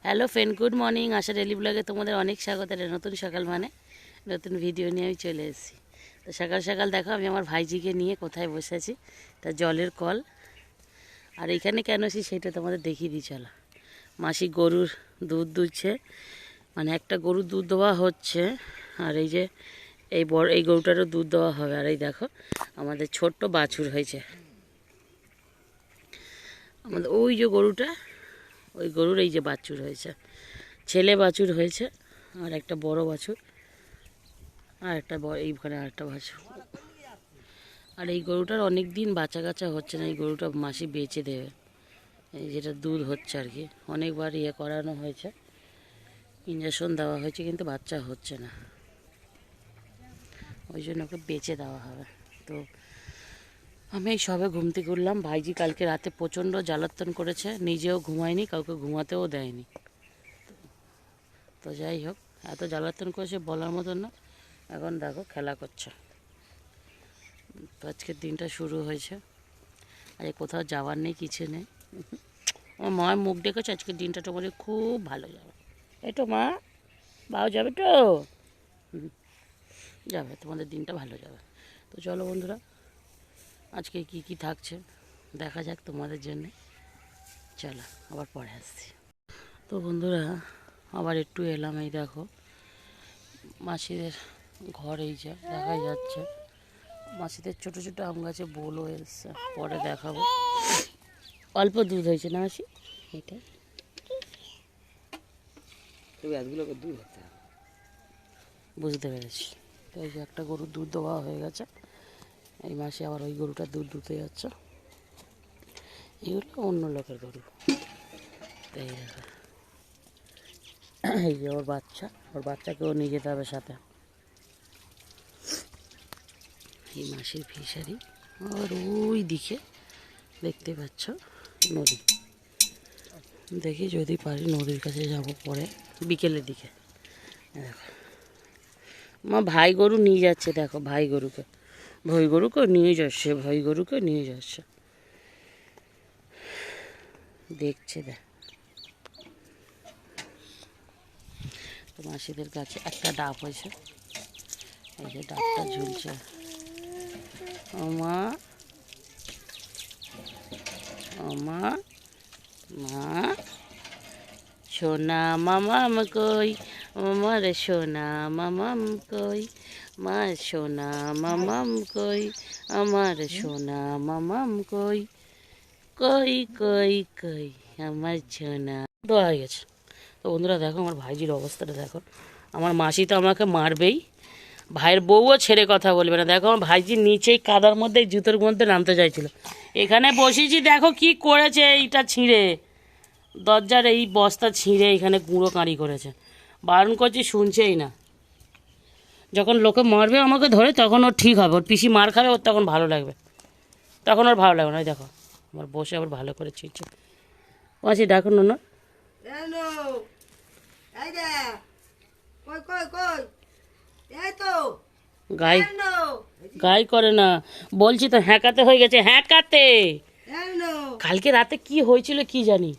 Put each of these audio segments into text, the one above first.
Hello friend, good morning. Asha daily ব্লগে তোমাদের অনেক স্বাগত। নতুন সকাল মানে নতুন ভিডিও নিয়ে আমি চলে এসেছি। তো সকাল সকাল দেখো আমি আমার ভাইজিকে নিয়ে কোথায় বসে আছি, তা জলের কল। আর এখানে কেন আছি সেটা তোমাদের দেখিয়ে দিই চলো। মাসি গরুর দুধ দুচ্ছে, মানে একটা গরুর দুধ দেওয়া হচ্ছে, আর এই যে এই গরুটারও দুধ দেওয়া হবে। আর এই দেখো আমাদের ছোট্ট বাছুর হয়েছে আমাদের, ওই যে গরুটা, ওই গরুর এই যে বাছুর হয়েছে, ছেলে বাছুর হয়েছে। আর একটা বড় বাছুর, আর একটা এইখানে আর একটা বাছুর। আর এই গরুটার অনেক দিন বাচ্চা কাচ্চা হচ্ছে না, এই গরুটা মাসি বেচে দেবে। এই যেটা দুধ হচ্ছে আর কি, অনেকবার করানো হয়েছে, ইঞ্জেকশন দেওয়া হয়েছে, কিন্তু বাচ্চা হচ্ছে না, ওই জন্য ওকে বেচে দেওয়া হবে। তো আমি এই সবে ঘুম থেকে উঠলাম। ভাইজি কালকে রাতে প্রচণ্ড জ্বালাতন করেছে, নিজেও ঘুমায়নি, কাউকে ঘুমাতেও দেয়নি। তো যাই হোক, এত জ্বালাতন করেছে বলার মতন না। এখন দেখো খেলা করছে। তো আজকের দিনটা শুরু হয়েছে, আজ কোথাও যাওয়ার নেই, কিছু নেই। আমার মায়ের মুখ ডেকেছে, আজকের দিনটা তোমার খুব ভালো যাবে। এই তো মা, বাও যাবে তো, যাবে, তোমাদের দিনটা ভালো যাবে। তো চলো বন্ধুরা, আজকে কি কি থাকছে দেখা যাক তোমাদের জন্যে। চলো আবার পরে আসছি। তো বন্ধুরা আবার একটু এলাম, এই দেখো মাসিদের ঘর, এই যে দেখা যাচ্ছে মাসিদের ছোট ছোট আম গাছে বোলও এসছে, পরে দেখাবো। অল্প দুধ হয়েছে না মাসি, এটাই বুঝতে পেরেছি। তো এই যে একটা গরুর দুধ দেওয়া হয়ে গেছে, এই মাসে আবার ওই গরুটার দুধ দুধে যাচ্ছে। এগুলো অন্য লোকের গরু। তো এই দেখো, এই যে ওর বাচ্চাকেও নিয়ে যেতে হবে সাথে। এই মাসির ফিশারি, আর ওই দিকে দেখতে পাচ্ছ নদী। দেখি যদি পারি নদীর কাছে যাব পরে বিকেলের দিকে। দেখো মা ভাই গরু নিয়ে যাচ্ছে, দেখো ভাই গরুকে নিয়ে যাচ্ছে, দেখছে দেখ। তো মাসিদের কাছে একটা ডাব হয়েছে, এই যে ডাবটা ঝুলছে। মা মা মা সোনা মামাম কই, আমার সোনা মামাম কই, মা সোনা মামাম কই, আমার সোনা মামাম কই, কই কই কই আমার সোনা। দেওয়া হয়ে গেছে। তো বন্ধুরা দেখো আমার ভাইজির অবস্থাটা দেখো। আমার মাসি তো আমাকে মারবেই, ভাইয়ের বউও ছেড়ে কথা বলবে না। দেখো আমার ভাইজি নিচেই কাদার মধ্যে জুতোর মধ্যে নামতে চাইছিল, এখানে বসেছি, দেখো কি করেছে, এইটা ছিঁড়ে দরজার এই বস্তা ছিঁড়ে এখানে গুঁড়ো কাঁড়ি করেছে। বারণ করছি, শুনছেই না। যখন লোকে মারবে আমাকে ধরে তখন ওর ঠিক হবে, ওর পিসি মার খাবে, ওর তখন ভালো লাগবে, তখন ওর ভালো লাগবে না। দেখো আমার বসে আবার ভালো করে ছিঁড়ছে। আছি ডাকুন না, গাই গাই করে না, বলছি তো হ্যাঁকাতে হয়ে গেছে, হ্যাঁকাতে। কালকে রাতে কি হয়েছিল কি জানি,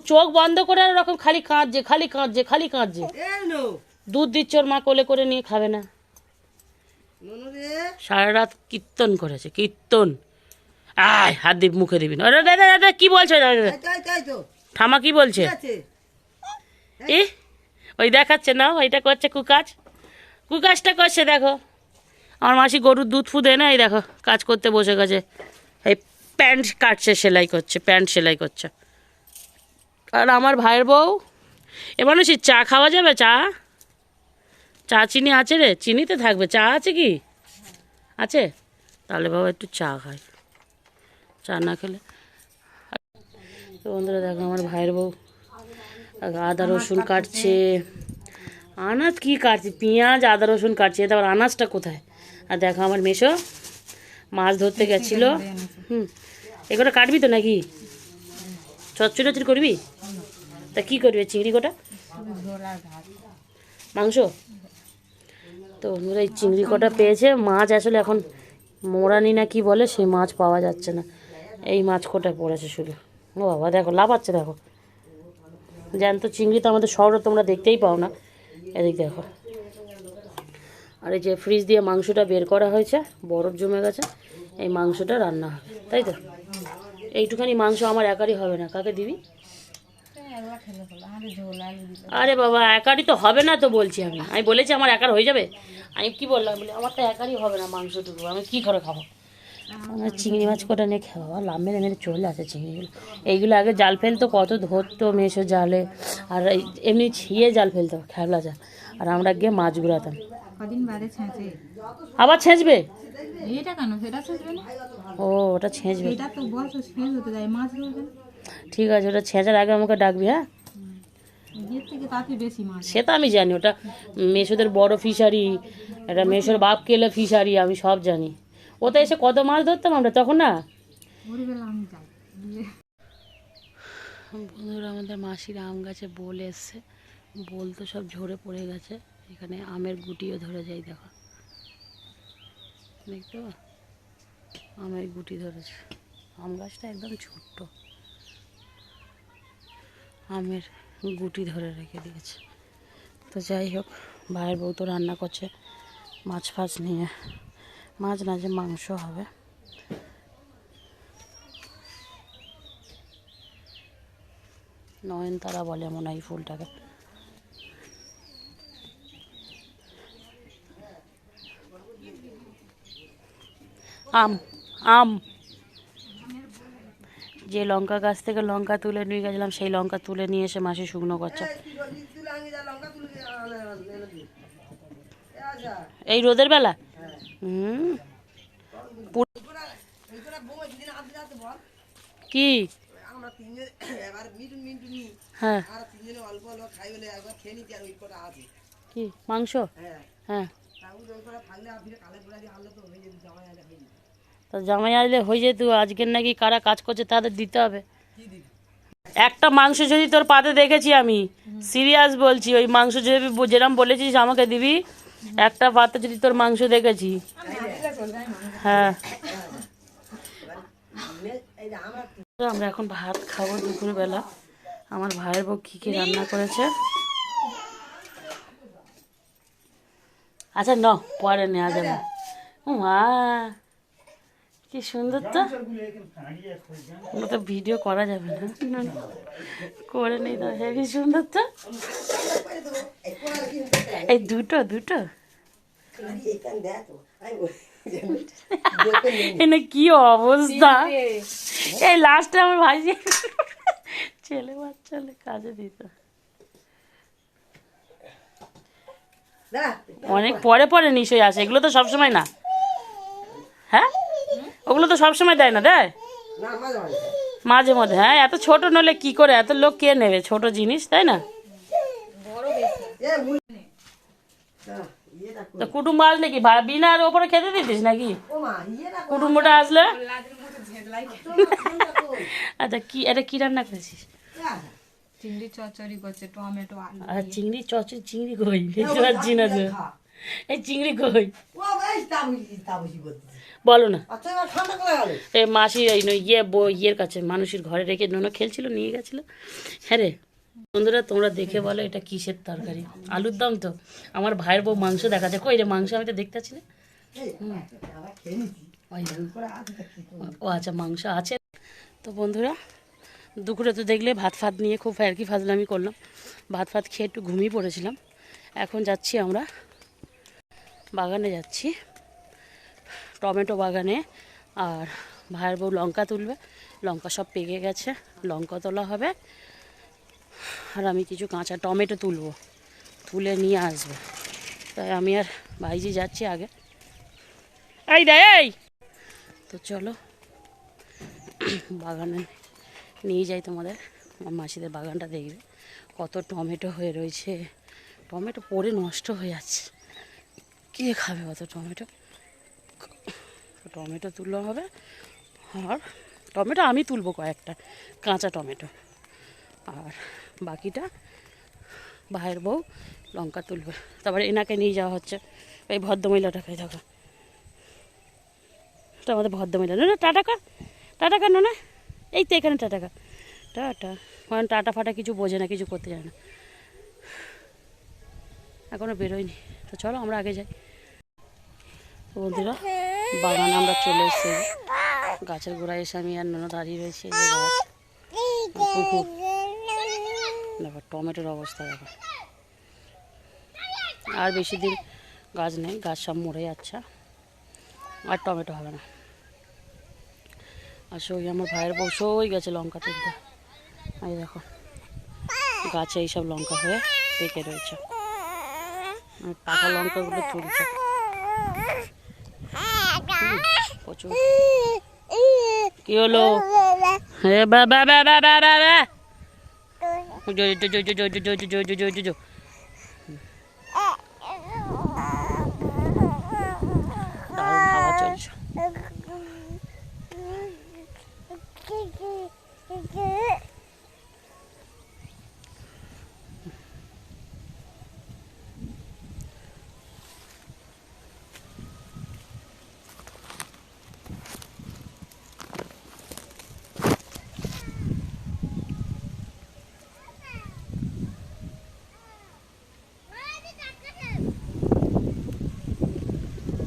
চোখ বন্ধ করে এরকম খালি কাঁদছে। দুধ দিচ্ছে, ওর মা কোলে করে নিয়ে খাবে না। সারা রাত কীর্তন করেছে, কীর্তন। আয় হাত দিয়ে মুখে দিবি না। কি বলছে ঠামা, কি বলছে? এ ওই দেখাচ্ছে না, ওইটা করছে কুকাজটা করছে। দেখো আমার মাসি গরুর দুধ ফুদে না, এই দেখো কাজ করতে বসে গেছে, এই প্যান্ট কাটছে, প্যান্ট সেলাই করছে। আর আমার ভাইয়ের বউ, এবার সে চা খাওয়া যাবে? চা চিনি আছে রে? চিনিতে থাকবে, চা আছে কি? আছে, তাহলে বাবা একটু চা খাই, চা না খেলে। তো বন্ধুরা দেখো আমার ভাইয়ের বউ আদা রসুন কাটছে। আনাজ কি কাটছে? পেঁয়াজ আদা রসুন কাটছে, তারপর আনাজটা কোথায়? আর দেখো আমার মেশো মাছ ধরতে গেছিল। এগুলো কাটবি তো নাকি? চচ্চড়ি করবি? তা কি করবি চিংড়ি গোটা মাংস? তো বন্ধুরা এই চিংড়ি কটা পেয়েছে। মাছ আসলে এখন মোরানি না কি বলে, সেই মাছ পাওয়া যাচ্ছে না, এই মাছ কোটা পড়েছে শুধু। ও বাবা দেখো লাফাচ্ছে দেখো, জ্যান্ত চিংড়ি তো আমাদের শহরে তোমরা দেখতেই পাও না। এদিক দেখো। আর এই যে ফ্রিজ দিয়ে মাংসটা বের করা হয়েছে, বরফ জমে গেছে, এই মাংসটা রান্না হবে, তাই তো? এইটুখানি মাংস আমার একারই হবে না, কাকে দিবি? আরে বাবা একারই তো হবে না তো বলছি, আমি বলেছি আমার একার হয়ে যাবে? আমি কি বললাম, বলি আমার তো একারই হবে না মাংসটুকু, আমি কি করে খাবো? আমার চিংড়ি মাছ কটা নিয়ে খাওয়া, বাবা লাভ মেরে মেরে চলে আসে চিংড়িগুলো। এইগুলো আগে জাল ফেলতো, কত ধরতো মেশো জালে, আর এমনি ছিঁয়ে জাল ফেলতো, খেবলা জাল, আর আমরা গিয়ে মাছ ঘুরাতাম। আবার ছেঁচবে? এটা কেন সেটা ছেঁচবে না? ও ওটা ছেঁচবে, এটা তো বলছো ছেঁচ হতে যায়, মাছ ধরবে না। ঠিক আছে, ওটা ছেঁচার আগে আমাকে ডাকবি, হ্যাঁ? এর থেকে তাতে বেশি মাছ। সে তো আমি জানি, ওটা মেশোদের বড় ফিশারি, এটা মেশোর বাপ কেলে ফিশারি, আমি সব জানি। ওতে এসে কত মাছ ধরতাম আমরা তখন না। ভোরবেলা আমি যাই। বন্ধুরা আমাদের মাসির আম গাছে বোল এসছে, বোল তো সব ঝরে পড়ে গেছে, এখানে আমের গুটিও ধরে যায়, দেখো দেখতো আমের গুটি ধরেছে। আম গাছটা একদম ছোট্ট, আমের গুটি ধরে রেখে দিয়েছে। তো যাই হোক, ভাইয়ের বউ তো রান্না করছে মাছ ফাছ নিয়ে, মাছ না যে মাংস হবে। নয়নতারা বলে মনে হয় ফুলটাকে। আম আম যে লঙ্কা গাছ থেকে লঙ্কা তুলে নিয়ে গেছিলাম, সেই লঙ্কা তুলে নিয়ে এসে মাসি শুকনো করছে। এই রোদের বেলা কি? হ্যাঁ কি মাংস? হ্যাঁ তো জামাই আসলে হয়ে যেত, আজকের নাকি কারা কাজ করছে তাদের দিতে হবে। একটা মাংস যদি তোর পাতে দেখেছি আমি, সিরিয়াস বলছি, ওই মাংস যদি যেরকম বলেছিস আমাকে দিবি, একটা পাতে যদি তোর মাংস দেখেছি। হ্যাঁ আমরা এখন ভাত খাবো দুপুরবেলা। আমার ভাইয়ের বউ কী কী রান্না করেছে, আচ্ছা ন পরে নেওয়া যাবে। মা কি সুন্দর, তো ওগুলো তো ভিডিও করা যাবে না, করে নেই তো, হেবি সুন্দর তো। এই দুটো দুটো এনে কি অবস্থা, এই লাস্টে আমার ভাই ছেলে বাচ্চা কাজে দিত, অনেক পরে পরে নিশ্চয়ই আসে, এগুলো তো সবসময় না। হ্যাঁ ওগুলো তো সবসময় দেয় না, দেয় মাঝে মধ্যে। হ্যাঁ এত ছোট নলে কি করে, এত লোক কে নেবে ছোট জিনিস, তাই না? তো কুটুম্ব আসলে কি বিনার ওপরে খেতে দিতিস নাকি কুটুম্বটা আসলে? আচ্ছা কি এটা কি রান্না করেছিস? চিংড়ি চচ্চড়ি করছে, টমেটো আলু। আর চিংড়ি চচ্চড়ি, চিংড়ি কই দেখতে পাচ্ছি না তো, এই চিংড়ি কই বলো না। এই মাসি এই ইয়ের কাছে মানুষের ঘরে রেখে নোনো খেলছিল, নিয়ে গেছিল। হ্যাঁ রে বন্ধুরা তোমরা দেখে বলো এটা কিসের তরকারি? আলুর দম তো। আমার ভাইয়ের বউ মাংস দেখাচ্ছে, কই রে মাংস? আমি তো দেখতে পাচ্ছি না। ও আচ্ছা মাংস আছে। তো বন্ধুরা দুপুরে তো দেখলে ভাত ফাত নিয়ে খুব আর কি ফাজলামি করলাম, ভাত ফাত খেয়ে একটু ঘুমিয়ে পড়েছিলাম। এখন যাচ্ছি আমরা বাগানে, যাচ্ছি টমেটো বাগানে, আর ভাইয়ের বউ লঙ্কা তুলবে, লঙ্কা সব পেকে গেছে, লঙ্কা তোলা হবে, আর আমি কিছু কাঁচা টমেটো তুলবো, তুলে নিয়ে আসবো। তাই আমি আর ভাইজি যাচ্ছি আগে। এই দেয় এই তো চলো বাগানে নিয়ে যাই তোমাদের, আমার মাসিদের বাগানটা দেখবে কত টমেটো হয়ে রয়েছে, টমেটো পড়ে নষ্ট হয়ে যাচ্ছে, কে খাবে অত টমেটো? টমেটো তুলতে হবে, আর টমেটো আমি তুলবো কয়েকটা কাঁচা টমেটো, আর বাকিটা ভাইয়ের বউ লঙ্কা তুলবে। তারপরে এনাকে নিয়ে যাওয়া হচ্ছে, এই ভদ্রমহিলাটাকে দেখো, তো আমাদের ভদ্রমহিলা না টাটাকা, টাটাকা না, এই তো এখানে টাটাকা, টাটা। কারণ টাটা ফাটা কিছু বোঝে না, কিছু করতে জানে না, এখনও বেরোয়নি। তো চলো আমরা আগে যাই। তো বন্ধুরা, বাগানে আমরা চলে এসেছি। গাছের গোড়ায় এসে আমি আর ননদ দাঁড়িয়ে রয়েছে। এই যে গাছ, পুকুর, দেখো টমেটোর অবস্থা দেখো। আর বেশি দিন গাছ নেই, গাছ সব মরে যাচ্ছে, আর টমেটো হবে না। আর সই আমার ভাইয়ের বউ সই গেছে লঙ্কা তুলতে। এই দেখো গাছে এইসব লঙ্কা হয়ে পেকে রয়েছে, পাকা লঙ্কাগুলো তুলছে প্রচুর। কি হলো? হে বাবা বাবা বাবা, দারুণ হাওয়া চলছে।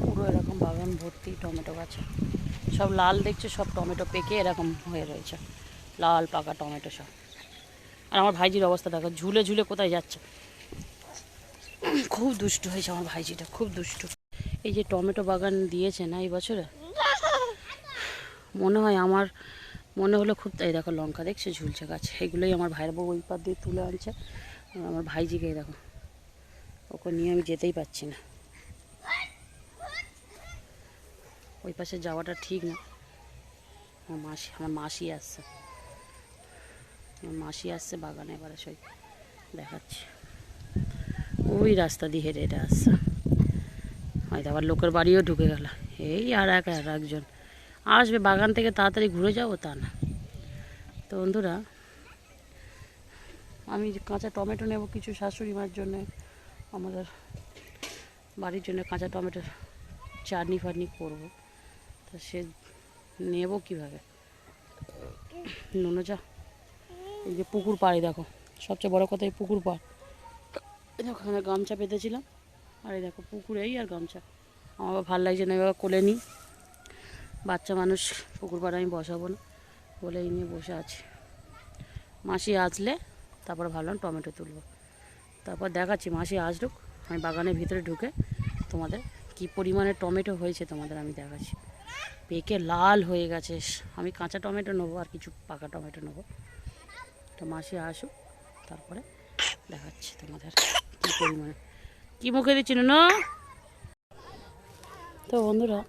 পুরো এরকম বাগান ভর্তি টমেটো গাছ, সব লাল দেখছো, সব টমেটো পেকে এরকম হয়ে রয়েছে, লাল পাকা টমেটো সব। আর আমার ভাইজির অবস্থা দেখো, ঝুলে ঝুলে কোথায় যাচ্ছে। খুব দুষ্টু হয়েছে আমার ভাইজিটা, খুব দুষ্টু। এই যে টমেটো বাগান দিয়েছে না এই বছরে, মনে হয় আমার মনে হলো খুব। এই দেখো লঙ্কা দেখছো ঝুলছে গাছে, এগুলোই আমার ভাইয়ের বউ ওই পার দিয়ে তুলে আনছে। আমার ভাইজিকে দেখো, ওকে নিয়ে আমি যেতেই পারছি না, ওই পাশে যাওয়াটা ঠিক না। আমার মাসি আসছে, আমার মাসি আসছে বাগানে, এবারে সই দেখাচ্ছি। ওই রাস্তা দিয়ে হেঁটে হেঁটে আসছে, হয়তো আবার লোকের বাড়িও ঢুকে গেল। এই আর একজন আসবে বাগান থেকে, তাড়াতাড়ি ঘুরে যাবো তা না। তো বন্ধুরা, আমি কাঁচা টমেটো নেব কিছু শাশুড়ি মার জন্যে, আমাদের বাড়ির জন্য কাঁচা টমেটোর চাটনি ফাটনি করবো। তো সে নেব কীভাবে? নুনো যা, এই যে পুকুর পাড়ে দেখো, সবচেয়ে বড় কথা এই পুকুর পাড়। দেখো এখানে গামছা পেতেছিলাম, আর এই দেখো পুকুরেই আর গামছা। আমার ভালো লাগছে না, এবার কোলে নিই, বাচ্চা মানুষ, পুকুর পাড়ে আমি বসাবো না বলে এই নিয়ে বসে আছি। মাসি আসলে তারপর ভাবলাম টমেটো তুলবো, তারপর দেখাচ্ছি। মাসি আসুক, আমি বাগানের ভিতরে ঢুকে তোমাদের কি পরিমাণে টমেটো হয়েছে তোমাদের আমি দেখাচ্ছি। পেকে লাল হয়ে গেছে। আমি কাঁচা টমেটো নেবো আর কিছু পাকা টমেটো নেবো। তো মাসি আসুক, তারপরে দেখাচ্ছি তোমাদের কী পরিমাণে। কী মুখে দিচ্ছি না। তো বন্ধুরা,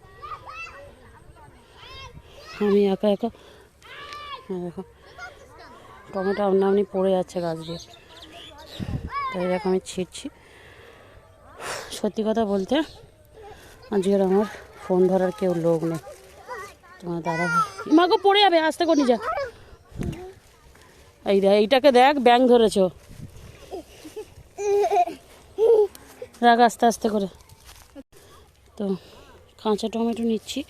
আমি একা একা দেখো টমেটো আপনি পড়ে যাচ্ছে গাছ দিয়ে, তাই দেখো আমি ছিঁড়ছি। সত্যি কথা বলতে আজকের আমার ফোন ধরার কেউ লোক নেই। তোমার দাদা ভাই মাগো পড়ে যাবে, আস্তে করে যা। এই দেখ, এইটাকে দেখ, ব্যাং ধরেছ, রাখ আস্তে আস্তে করে। তো কাঁচা টমেটো নিচ্ছি,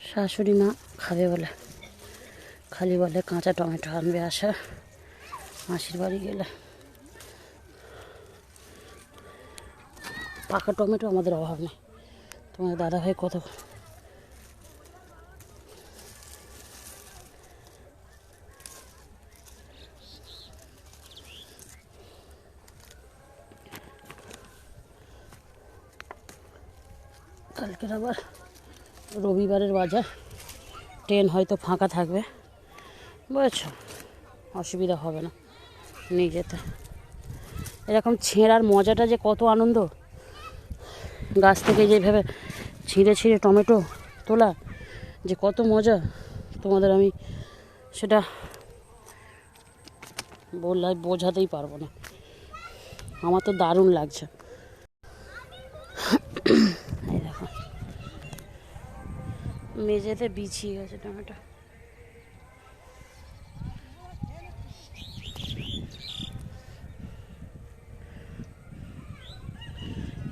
শাশুড়ি মা খাবে বলে, খালি বলে কাঁচা টমেটো আনবে আসা মাসির বাড়ি গেলে। পাকা টমেটো আমাদের অভাব নেই। তোমার দাদা ভাই কত কালকের আবার রবিবারের বাজার, ট্রেন হয়তো ফাঁকা থাকবে, বুঝেছ, অসুবিধা হবে না নিয়ে যেতে। এরকম ছেঁড়ার মজাটা যে কত আনন্দ, গাছ থেকে যেভাবে ছিঁড়ে ছিঁড়ে টমেটো তোলা যে কত মজা, তোমাদের আমি সেটা বললে বোঝাতেই পারবো না। আমার তো দারুণ লাগছে। এই দেখো মেঝেতে বিছিয়ে গেছে টমেটো।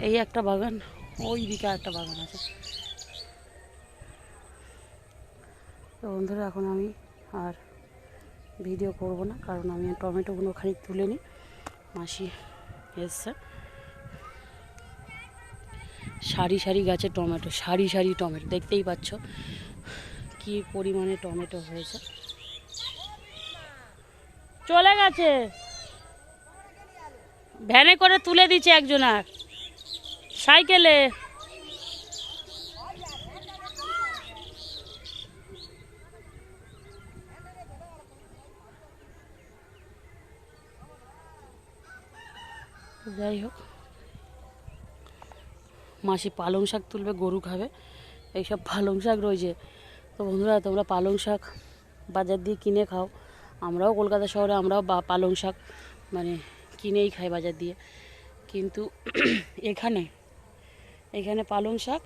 এই একটা বাগান, ওই দিকে একটা বাগান আছে। তো বন্ধুরা, এখন আমি আর ভিডিও করব না, কারণ আমি টমেটোগুলো খানিক তুলে নিই। মাসি এসছে, সারি সারি গাছে টমেটো, সারি সারি টমেটো, দেখতেই পাচ্ছ কি পরিমাণে টমেটো হয়েছে। চলে গেছে, ভ্যানে করে তুলে দিচ্ছে একজন, আর সাইকেলে। যাই হোক, মাসি পালং শাক তুলবে, গরু খাবে, এইসব পালং শাক রয়েছে। তো বন্ধুরা, তোমরা পালং শাক বাজার দিয়ে কিনে খাও, আমরাও কলকাতা শহরে আমরাও পালং শাক মানে কিনেই খাই বাজার দিয়ে, কিন্তু এখানে পালং শাক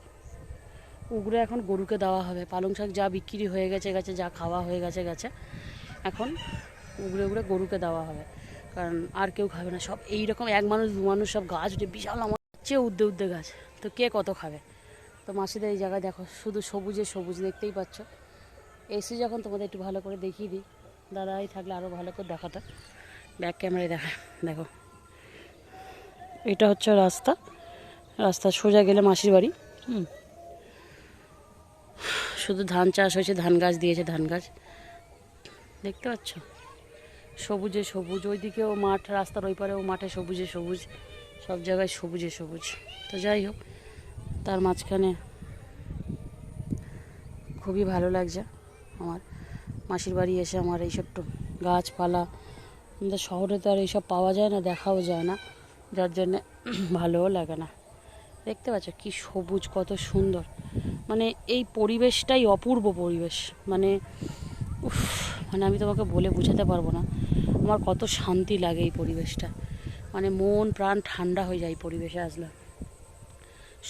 উগড়ে এখন গরুকে দেওয়া হবে। পালং শাক যা বিক্রি হয়ে গেছে গাছে, যা খাওয়া হয়ে গেছে গাছে, এখন উগড়ে উগড়ে গরুকে দেওয়া হবে, কারণ আর কেউ খাবে না। সব এইরকম এক মানুষ দু মানুষ সব গাছ উঠে, বিশাল আমার চেয়ে উদ্দে উদ্দে গাছ, তো কে কত খাবে। তো মাসিদের এই জায়গায় দেখো শুধু সবুজে সবুজ, দেখতেই পাচ্ছ। এসি যখন তোমাদের একটু ভালো করে দেখিয়ে দিই, দাদাই থাকলে আরও ভালো করে দেখাতো, ব্যাক ক্যামেরায় দেখো এটা হচ্ছে রাস্তা সোজা গেলে মাসির বাড়ি। শুধু ধান চাষ হয়েছে, ধান গাছ দিয়েছে, ধান গাছ দেখতে পাচ্ছ, সবুজে সবুজ। ওইদিকেও মাঠ, রাস্তার ওই পারেও মাঠে সবুজে সবুজ, সব জায়গায় সবুজে সবুজ। তো যাই হোক, তার মাঝখানে খুবই ভালো লাগছে আমার মাসির বাড়ি এসে। আমার এইসব গাছপালা, আমাদের শহরে তো আর এইসব পাওয়া যায় না, দেখাও যায় না, যার জন্যে ভালোও লাগে না। দেখতে পাচ্ছ কি সবুজ, কত সুন্দর, মানে এই পরিবেশটাই অপূর্ব পরিবেশ, মানে মানে আমি তোমাকে বলে বোঝাতে পারবো না আমার কত শান্তি লাগে এই পরিবেশটা। মানে মন প্রাণ ঠান্ডা হয়ে যায় এই পরিবেশে আসলে,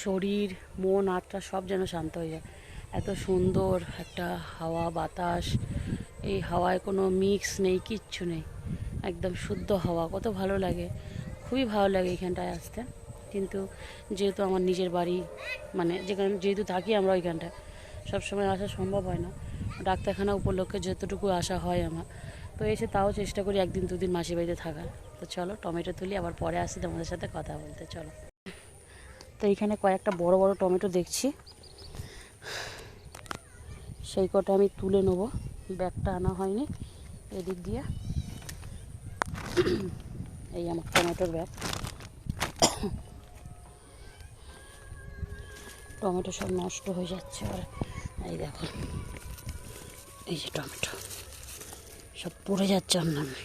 শরীর মন আত্মা সব যেন শান্ত হয়ে যায়। এত সুন্দর একটা হাওয়া বাতাস, এই হাওয়ায় কোনো মিক্স নেই, কিচ্ছু নেই, একদম শুদ্ধ হাওয়া, কত ভালো লাগে, খুবই ভালো লাগে এখানটায় আসতে। কিন্তু যেহেতু আমার নিজের বাড়ি, মানে যেহেতু থাকি আমরা ওইখানটায়, সবসময় আসা সম্ভব হয় না, ডাক্তারখানা উপলক্ষে যতটুকু আসা হয় আমার, তো এসে তাও চেষ্টা করি একদিন দুদিন মাসির বাড়িতে থাকার। তো চলো টমেটো তুলি, আবার পরে আসি তোমাদের সাথে কথা বলতে, চলো। তো এইখানে কয়েকটা বড় বড় টমেটো দেখছি, সেই কটা আমি তুলে নেবো, ব্যাগটা আনা হয়নি এদিক দিয়ে। এই আমার টমেটোর ব্যাগ, টমেটো সব নষ্ট হয়ে যাচ্ছে। আর এই দেখো, এই যে টমেটো সব পড়ে যাচ্ছে, আর নামে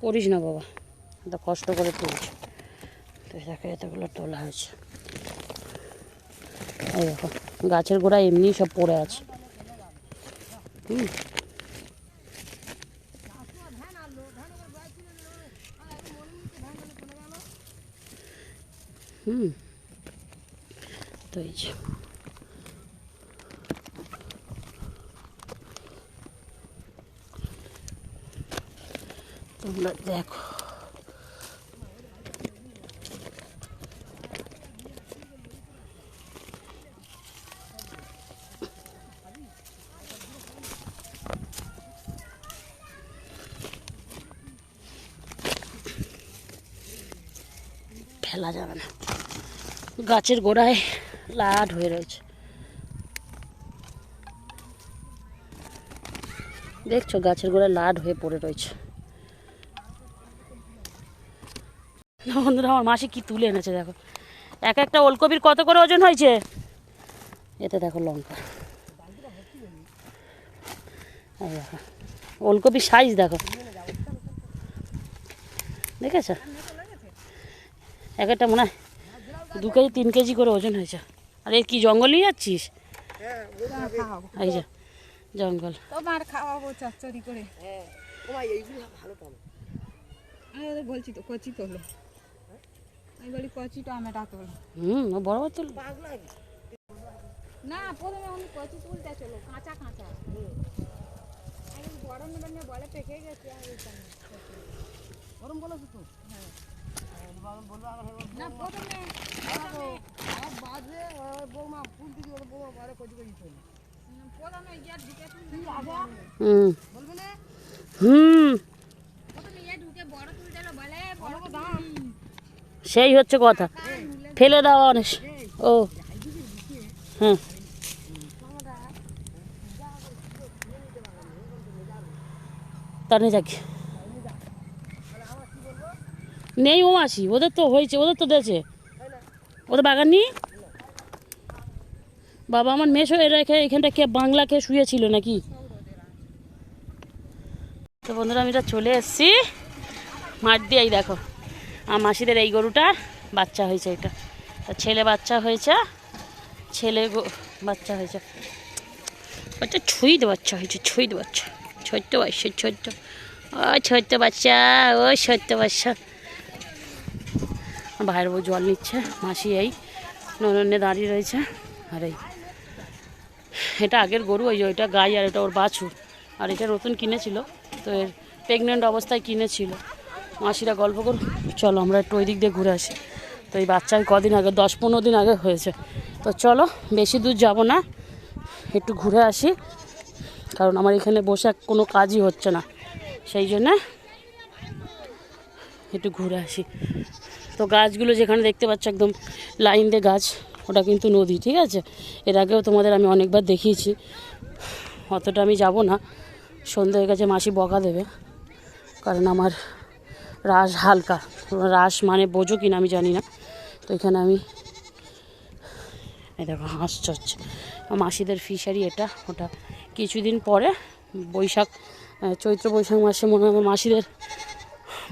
পড়িস না বাবা, এত কষ্ট করে তুলছে। তো দেখো এতগুলো তোলা হয়েছে, এই দেখো গাছের গোড়া এমনি সব পড়ে আছে। তো এই যে তোমরা দেখো, ফেলা যাবে না, গাছের গোড়ায় লাট হয়ে রয়েছে, দেখছো গাছের গোড়ায় লাট হয়ে পড়ে রয়েছে। বন্ধুরা, আমার মাসি কি তুলে এনেছে দেখো, এক একটা ওলকপির কত করে ওজন হয়েছে, এতে দেখো লঙ্কা, দেখো ওলকপির সাইজ দেখো, দেখেছ, এক একটা মনে হয় 2 কেজি 3 কেজি করে ওজন হয়েছে। আর এই কি জঙ্গল নিয়ে যাচ্ছিস? এই যে জঙ্গল, তোমার খাওয়াবো চচ্চড়ি করে। আমি ওদের বলছি তো কচি তোলো, আমি বলি কচি টমেটো তোলো। বড় বড় তুল না, প্রথমে আমি কচি তুলতে চলো, কাঁচা কাঁচা, আমি বড় নেবেন না, বলে পেকে গেছে। গরম বলো তো, হ্যাঁ না প্রথমে বাজে বৌমা ফুল দিদি, ওর বৌমা বলে কচি কচি তোলো, প্রথমে ইয়ে ঢুকে হুম হুম প্রথমে ইয়ে ঢুকে বড় তুলতে হলো বলে বড় দাম সেই হচ্ছে কথা, ফেলে দেওয়া অনেক। ও হ্যাঁ তানে যাকে নেই ও মাসি, ওদের তো হয়েছে, ওদের তো দিয়েছে, ওদের বাগান নেই। বাবা আমার মেশো এরা এখানটা কে বাংলা খেয়ে শুয়েছিল নাকি? তো বন্ধুরা আমি এটা চলে এসেছি মাঠ দিয়ে। এই দেখো আমার মাসিদের এই গরুটার বাচ্চা হয়েছে, এটা ছেলে বাচ্চা হয়েছে, বাচ্চা হয়েছে, বাচ্চা ছুঁই দে বাচ্চা হয়েছে, ছুঁই দে বাচ্চা, ছোট্ট বাচ্চা, ছোট্ট ও ছোট্ট বাচ্চা, ও ছোট্ট বাচ্চা। ভাইয়ের বউ জল নিচ্ছে, মাসি এই ননন্যে দাঁড়িয়ে রয়েছে। আর এই এটা আগের গরু, ওইটা গাই, আর এটা ওর বাছুর। আর এটা নতুন কিনেছিল, তো এর প্রেগনেন্ট অবস্থায় কিনেছিল। মাসিরা গল্প করুন, চলো আমরা একটু ওই দিক দিয়ে ঘুরে আসি। তো এই বাচ্চা কদিন আগে, 10-15 দিন আগে হয়েছে। তো চলো বেশি দূর যাব না, একটু ঘুরে আসি, কারণ আমার এখানে বসে কোনো কাজই হচ্ছে না, সেই জন্যে একটু ঘুরে আসি। তো গাছগুলো যেখানে দেখতে পাচ্ছ একদম লাইন দিয়ে গাছ, ওটা কিন্তু নদী, ঠিক আছে? এর আগেও তোমাদের আমি অনেকবার দেখিয়েছি, অতটা আমি যাব না, সন্ধ্যে হয়ে গেছে, মাসি বকা দেবে, কারণ আমার রাস হালকা, রাস মানে বোঝো কিনা আমি জানি না। তো এখানে আমি এই দেখো হাঁস চড়ছে, মাসিদের ফিশারি এটা, ওটা কিছুদিন পরে বৈশাখ, চৈত্র বৈশাখ মাসে মনে হয় মাসিদের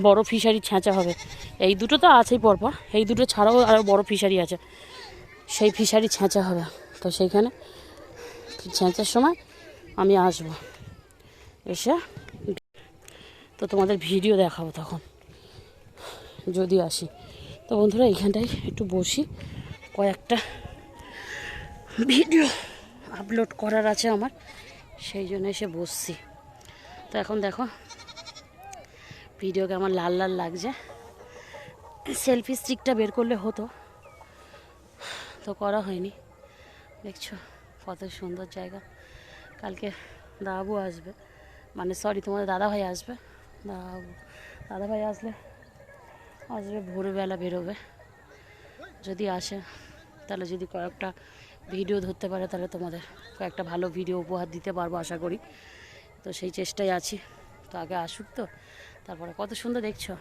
বড় ফিশারি ছেঁচা হবে। এই দুটো তো আছেই পরপর, এই দুটো ছাড়াও আরও বড় ফিশারি আছে, সেই ফিশারি ছেঁচা হবে। তো সেইখানে ছেঁচার সময় আমি আসবো, এসে তো তোমাদের ভিডিও দেখাবো তখন যদি আসি। তো বন্ধুরা এইখানটায় একটু বসি, কয়েকটা ভিডিও আপলোড করার আছে আমার, সেই জন্য এসে বসছি। তো এখন দেখো ভিডিওকে আমার লাল লাল লাগছে, সেলফি স্টিকটা বের করলে হতো, তো করা হয়নি। দেখছো কত সুন্দর জায়গা। কালকে দাদাবু আসবে, মানে সরি তোমাদের দাদাভাই আসবে, দাদাভাই আসবে ভোরবেলা বেরোবে, যদি আসে তাহলে যদি কয়েকটা ভিডিও ধরতে পারে তাহলে তোমাদের কয়েকটা ভালো ভিডিও উপহার দিতে পারবো আশা করি। তো সেই চেষ্টায় আছি, তো আগে আসুক, তো তারপরে কত সুন্দর দেখছো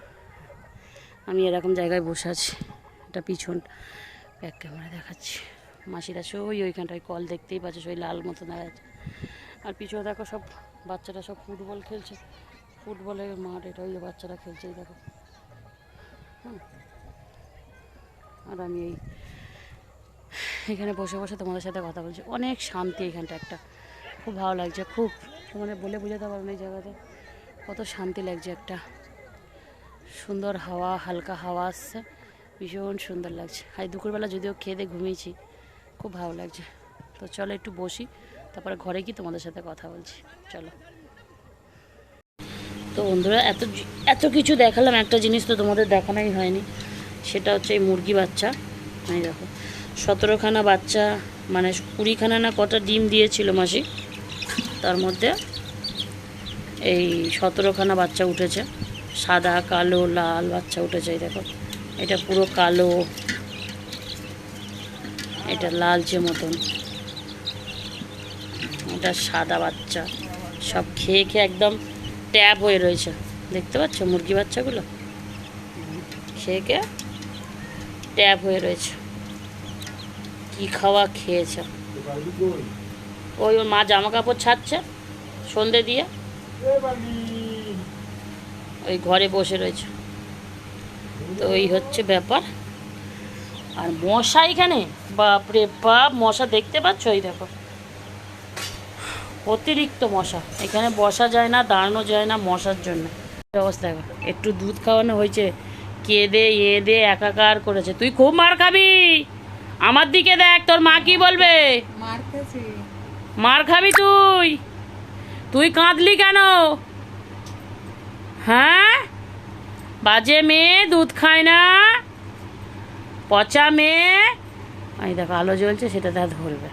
আমি এরকম জায়গায় বসে আছি, এটা পিছন ব্যাক ক্যামেরা দেখাচ্ছি। মাসিরা ওইখানটায় কল দেখতেই পাচ্ছে, ওই লাল মতো দেখা যাচ্ছে। আর পিছনে দেখো সব বাচ্চারা সব ফুটবল খেলছে, ফুটবলের মাঠ এটা, ওই বাচ্চারা খেলছে, এই দেখো। হ্যাঁ, আর আমি এখানে বসে বসে তোমাদের সাথে কথা বলছি, অনেক শান্তি এখানটা একটা, খুব ভালো লাগছে, খুব মানে বলে বোঝাতে পারবো না এই জায়গাতে কত শান্তি লাগছে, একটা সুন্দর হাওয়া, হালকা হাওয়া আসছে, ভীষণ সুন্দর লাগছে। আজ দুপুরবেলা যদিও খেয়ে দিয়ে ঘুমিয়েছি, খুব ভালো লাগছে। তো চলো একটু বসি, তারপরে ঘরে গিয়ে তোমাদের সাথে কথা বলছি, চলো। তো বন্ধুরা এত কিছু দেখালাম, একটা জিনিস তো তোমাদের দেখানোই হয়নি, সেটা হচ্ছে এই মুরগি বাচ্চা। এই দেখো 17খানা বাচ্চা, মানে 20খানা না কটা ডিম দিয়েছিল মাসি, তার মধ্যে এই 17খানা বাচ্চা উঠেছে, সাদা কালো লাল বাচ্চা উঠেছে। এই দেখো এটা পুরো কালো, এটা লালচে মতন, এটা সাদা বাচ্চা, সব খেয়ে খেয়ে একদম ট্যাপ হয়ে রয়েছে, দেখতে পাচ্ছ মুরগি বাচ্চাগুলো খেয়ে খেয়ে ট্যাপ হয়ে রয়েছে, কি খাওয়া খেয়েছে। ওই ওর মা জামা কাপড় ছাড়ছে সন্ধে দিয়ে, ওই ঘরে বসে রয়েছে। তো এই হচ্ছে ব্যাপার। আর মশা এখানে, বাপরে বাপ, মশা দেখতে পাচ্ছ, এই দেখো অতিরিক্ত মশা, এখানে বসা যায় না, দাঁড়ানো যায় না মশার জন্য। অবস্থা দেখো, একটু দুধ খাওয়ানো হয়েছে, কেঁদে দে একাকার করেছে। তুই খুব মার খাবি, আমার দিকে দেখ, তোর মা কি বলবে, মার খাবি তুই কাঁদলি কেন? হ্যাঁ, বাজে মেয়ে, দুধ খায় না, পচা মেয়ে। এই দেখো আলো জ্বলছে, সেটা ধরবে,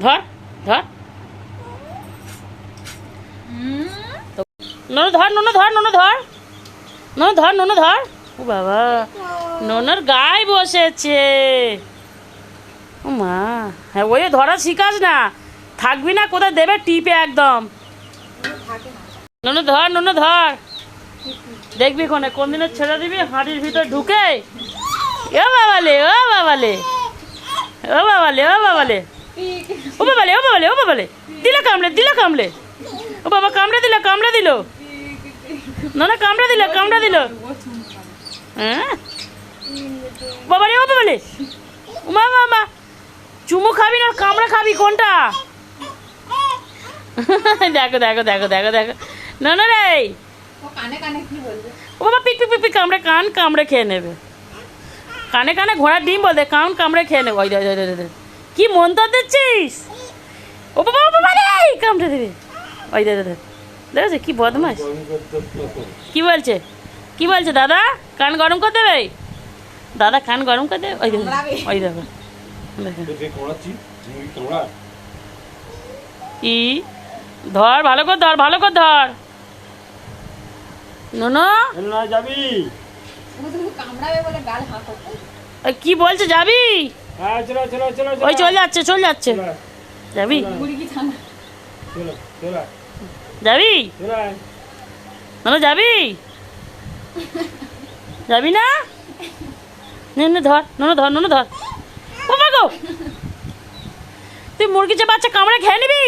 ধর ধর ননু ধর ননু ধর ননু ধর ননু ধর ননু ধর। ও বাবা, ননুর গায়ে বসেছে। ও মা, হ্যাঁ ওই ধরা শিখাস না, থাকবি না কোথায় দেবে টিপে একদম। ননু ধর ননু ধর, দেখবি কোন দিনে ছেড়ে দিবি হাঁড়ির ভিতর ঢুকে। ও বাবালে ও বাবালে ও বাবালে ও বাবালে ও বাবালে ও বাবালে ও বাবালে, দিল কামড়ে দিল কামড়ে। ও বাবা কামড়ে দিল না কামড়ে দিল। হ্যাঁ বাবালে ও বাবালে, মা মা মা, চুমু খাবি না কামড়ে খাবি কোনটা? দেখো দেখো দেখো দেখো দেখো, না না রে, ও বাবা পিক পিক পিক পিক কামড়ে, কান কামড়ে খেয়ে নেবে। কানে কানে ঘোড়ার ডিম বলতে কান কামড়ে খেয়ে নেবে। ওই দে কি মন তো দিচ্ছিস? ও বাবা ও বাবা রে, কামড়ে দেবে। ওই দে দেখেছে কি বদমাস, কি বলছে দাদা? কান গরম করে দেবে দাদা, কান গরম করে দেবে। ওই দেখো কি, ধর ভালো করে ধর, ভালো করে ধর। ননো যাবি? কি বলছে যাবি? হ্যাঁ চলো চলো চলো ওই চলে যাচ্ছে যাবি যাবি ননো যাবি না? ননো ধর। ও মা গো, তুই মুরগির যে বাচ্চা কামড়ে খেয়ে নিবি?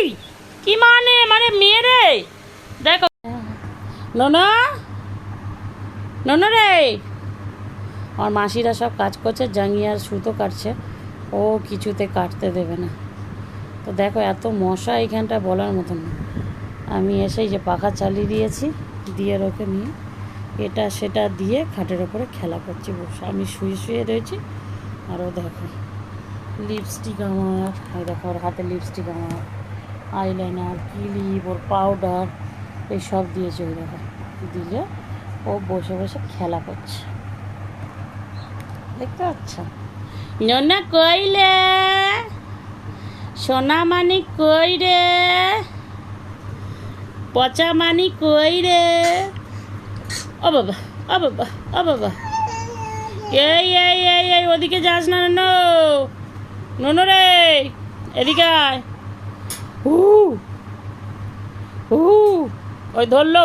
কি মানে মেয়ে রে, দেখো ননো রে। আমার মাসিরা সব কাজ করছে, জাঙ্গিয়ার সুতো কাটছে, ও কিছুতে কাটতে দেবে না। তো দেখো এত মশা এইখানটা বলার মতন না। আমি এসেই যে পাখা চালিয়ে দিয়েছি, দিয়ে ওকে নিয়ে এটা সেটা দিয়ে খাটের ওপরে খেলা করছি বসে। আমি শুয়ে রয়েছি, আর ও দেখো লিপস্টিক আমার, এই দেখো ওর হাতে লিপস্টিক আমার, আইলাইনার, ক্লিপ, ওর পাউডার এইসব দিয়েছে। ওই দেখো দিলে ও বসে বসে খেলা করছে, দেখতে পাচ্ছ? ননা কইলে সোনা মানি কই রে, পচা মানি কই রে? ও বাবা ও বাবা ও বাবা, এই ওদিকে যাস না ননো রে, এদিকে আয়। ওই ধরলো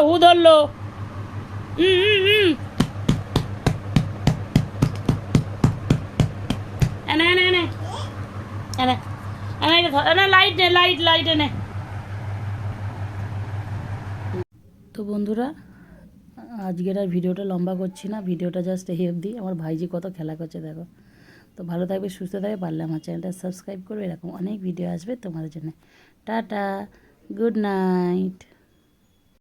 লাইট এনে। তো বন্ধুরা, আজকের আর ভিডিওটা লম্বা করছি না, ভিডিওটা জাস্ট এই অবধি। আমার ভাইজি কত খেলা করছে দেখো। তো ভালো থাকবে, সুস্থ থাকবে, পারলে আমার চ্যানেলটা সাবস্ক্রাইব করবে, এরকম অনেক ভিডিও আসবে তোমাদের জন্য। Tata, good night.